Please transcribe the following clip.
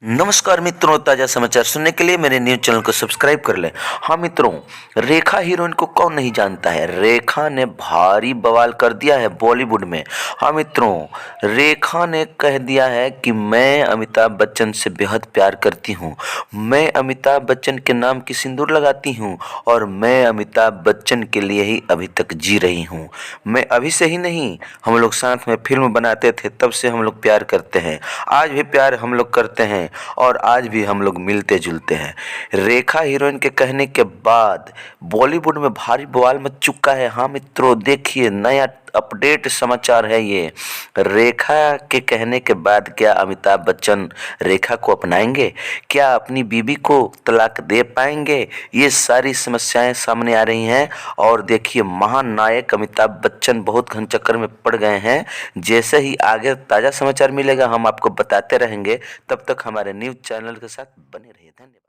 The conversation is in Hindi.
नमस्कार मित्रों, ताजा समाचार सुनने के लिए मेरे न्यूज चैनल को सब्सक्राइब कर लें। हाँ मित्रों, रेखा हीरोइन को कौन नहीं जानता है। रेखा ने भारी बवाल कर दिया है बॉलीवुड में। हाँ मित्रों, रेखा ने कह दिया है कि मैं अमिताभ बच्चन से बेहद प्यार करती हूँ। मैं अमिताभ बच्चन के नाम की सिंदूर लगाती हूँ और मैं अमिताभ बच्चन के लिए ही अभी तक जी रही हूँ। मैं अभी से ही नहीं, हम लोग साथ में फिल्म बनाते थे तब से हम लोग प्यार करते हैं। आज भी प्यार हम लोग करते हैं और आज भी हम लोग मिलते जुलते हैं। रेखा हीरोइन के कहने के बाद बॉलीवुड में भारी बवाल मच चुका है। हाँ मित्रों, देखिए नया अपडेट समाचार है ये। रेखा के कहने के बाद क्या अमिताभ बच्चन रेखा को अपनाएंगे? क्या अपनी बीबी को तलाक दे पाएंगे? ये सारी समस्याएं सामने आ रही हैं और देखिए महानायक अमिताभ बच्चन बहुत घन चक्कर में पड़ गए हैं। जैसे ही आगे ताज़ा समाचार मिलेगा हम आपको बताते रहेंगे। तब तक हमारे न्यूज़ चैनल के साथ बने रहिए। धन्यवाद।